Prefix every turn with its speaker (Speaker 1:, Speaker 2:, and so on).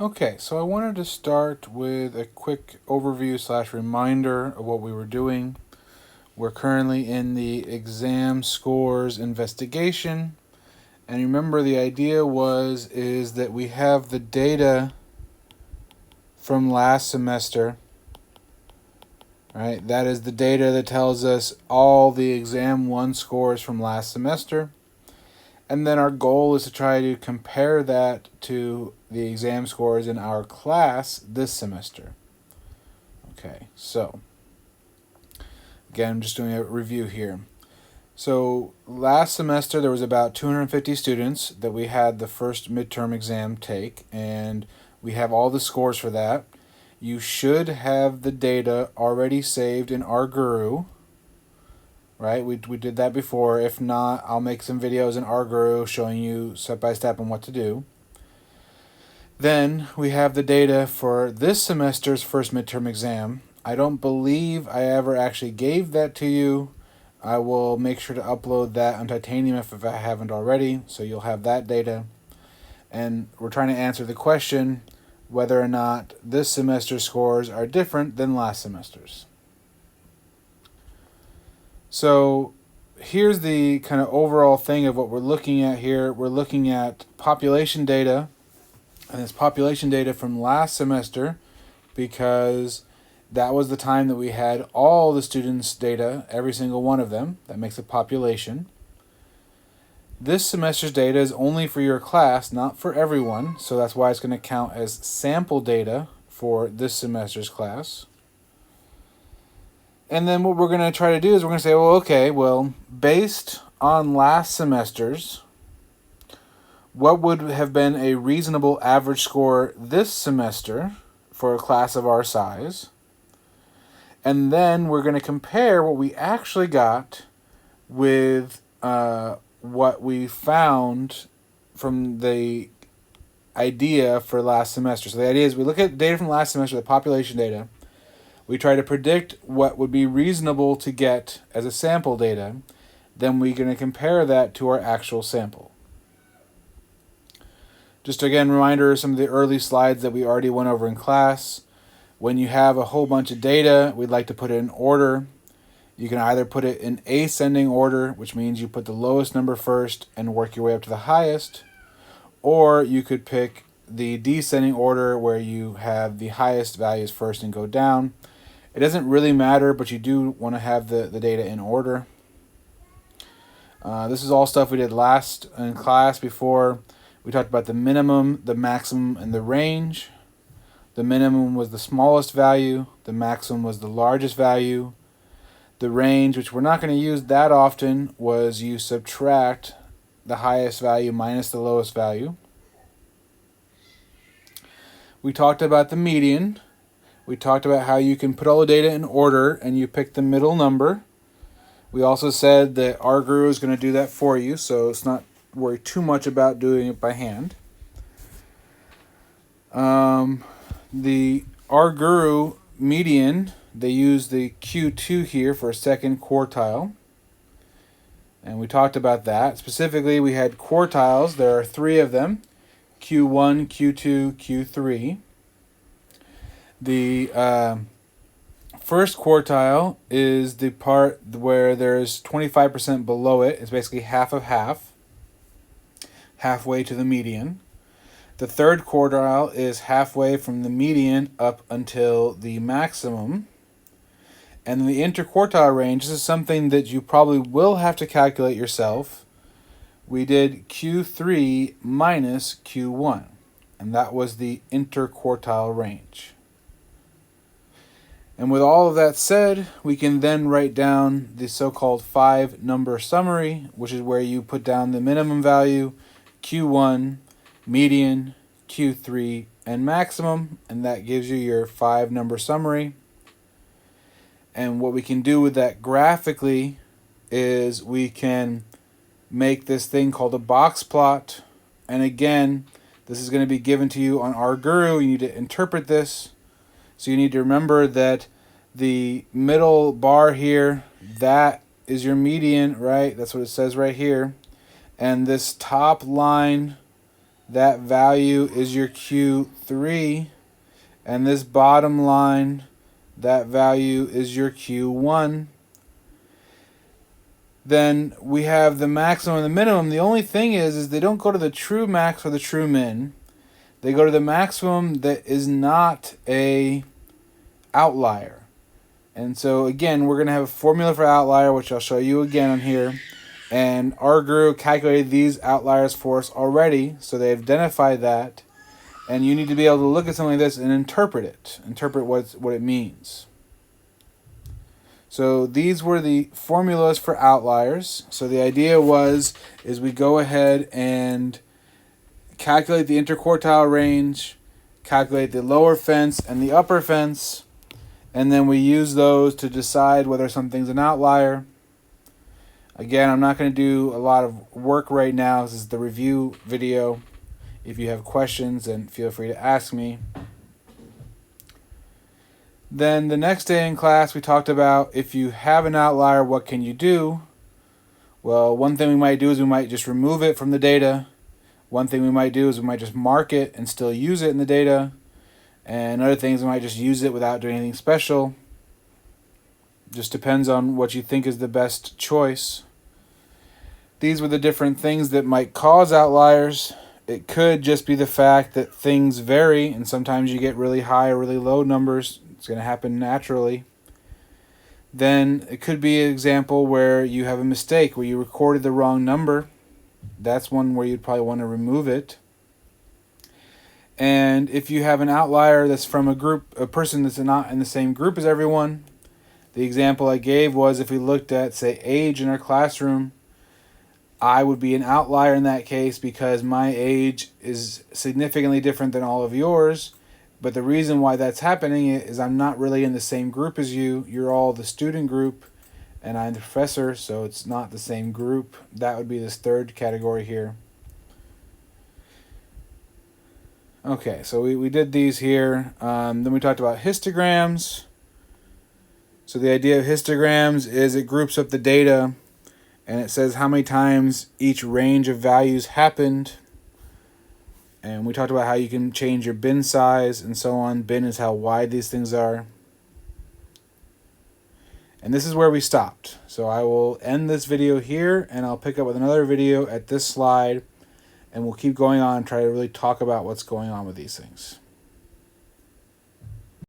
Speaker 1: Okay, so I wanted to start with a quick overview slash reminder of what we were doing. We're currently in the exam scores investigation. And remember, the idea is that we have the data from last semester, right? That is the data that tells us all the exam 1 scores from last semester. And then our goal is to try to compare that to the exam scores in our class this semester. Okay, so again, I'm just doing a review here. So last semester there was about 250 students that we had the first midterm exam take, and we have all the scores for that. You should have the data already saved in our Guru, right? We did that before. If not, I'll make some videos in our Guru showing you step by step on what to do. Then we have the data for this semester's first midterm exam. I don't believe I ever actually gave that to you. I will make sure to upload that on Titanium if I haven't already, so you'll have that data. And we're trying to answer the question whether or not this semester's scores are different than last semester's. So here's the kind of overall thing of what we're looking at here. We're looking at population data, and it's population data from last semester because that was the time that we had all the students' data, every single one of them. That makes a population. This semester's data is only for your class, not for everyone, so that's why it's going to count as sample data for this semester's class. And then what we're going to try to do is we're going to say, well, based on last semester's, what would have been a reasonable average score this semester for a class of our size? And then we're going to compare what we actually got with what we found from the idea for last semester. So the idea is we look at data from last semester, the population data. We try to predict what would be reasonable to get as a sample data. Then we're going to compare that to our actual sample. Just again, reminder of some of the early slides that we already went over in class. When you have a whole bunch of data, we'd like to put it in order. You can either put it in ascending order, which means you put the lowest number first and work your way up to the highest, or you could pick the descending order where you have the highest values first and go down. It doesn't really matter, but you do want to have the data in order. This is all stuff we did last in class before. We talked about the minimum, the maximum, and the range. The minimum was the smallest value. The maximum was the largest value. The range, which we're not going to use that often, was you subtract the highest value minus the lowest value. We talked about the median. We talked about how you can put all the data in order and you pick the middle number. We also said that our Guru is going to do that for you, so it's not worry too much about doing it by hand. The our Guru median, they use the Q2 here for a second quartile. And we talked about that. Specifically, we had quartiles. There are 3 of them, Q1, Q2, Q3. The first quartile is the part where there's 25% below it. It's basically half of half, halfway to the median. The third quartile is halfway from the median up until the maximum. And the interquartile range, this is something that you probably will have to calculate yourself. We did Q3 minus Q1, and that was the interquartile range. And with all of that said, we can then write down the so-called 5-number summary, which is where you put down the minimum value, Q1, median, Q3, and maximum, and that gives you your 5-number summary. And what we can do with that graphically is we can make this thing called a box plot. And again, this is going to be given to you on our Guru. You need to interpret this. So you need to remember that the middle bar here, that is your median, right? That's what it says right here. And this top line that value is your Q3. And this bottom line, that value is your Q1. Then we have the maximum and the minimum. The only thing is they don't go to the true max or the true min. They go to the maximum that is not a outlier. And so again, we're going to have a formula for outlier, which I'll show you again on here. And our guru calculated these outliers for us already, so they've identified that. And you need to be able to look at something like this and interpret it. Interpret what it means. So these were the formulas for outliers. So the idea is we go ahead and calculate the interquartile range, calculate the lower fence and the upper fence, and then we use those to decide whether something's an outlier. Again, I'm not going to do a lot of work right now. This is the review video. If you have questions, then feel free to ask me. Then the next day in class, we talked about if you have an outlier, what can you do? Well, one thing we might do is we might just remove it from the data. One thing we might do is we might just mark it and still use it in the data. And other things, we might just use it without doing anything special. Just depends on what you think is the best choice. These were the different things that might cause outliers. It could just be the fact that things vary, and sometimes you get really high or really low numbers. It's going to happen naturally. Then it could be an example where you have a mistake, where you recorded the wrong number. That's one where you'd probably want to remove it. And if you have an outlier that's from a person that's not in the same group as everyone, the example I gave was if we looked at, say, age in our classroom, I would be an outlier in that case because my age is significantly different than all of yours. But the reason why that's happening is I'm not really in the same group as you. You're all the student group, and I'm the professor, so it's not the same group. That would be this third category here. Okay, so we did these here. Then we talked about histograms. So the idea of histograms is it groups up the data, and it says how many times each range of values happened. And we talked about how you can change your bin size and so on. Bin is how wide these things are. And this is where we stopped. So I will end this video here, and I'll pick up with another video at this slide, and we'll keep going on and try to really talk about what's going on with these things.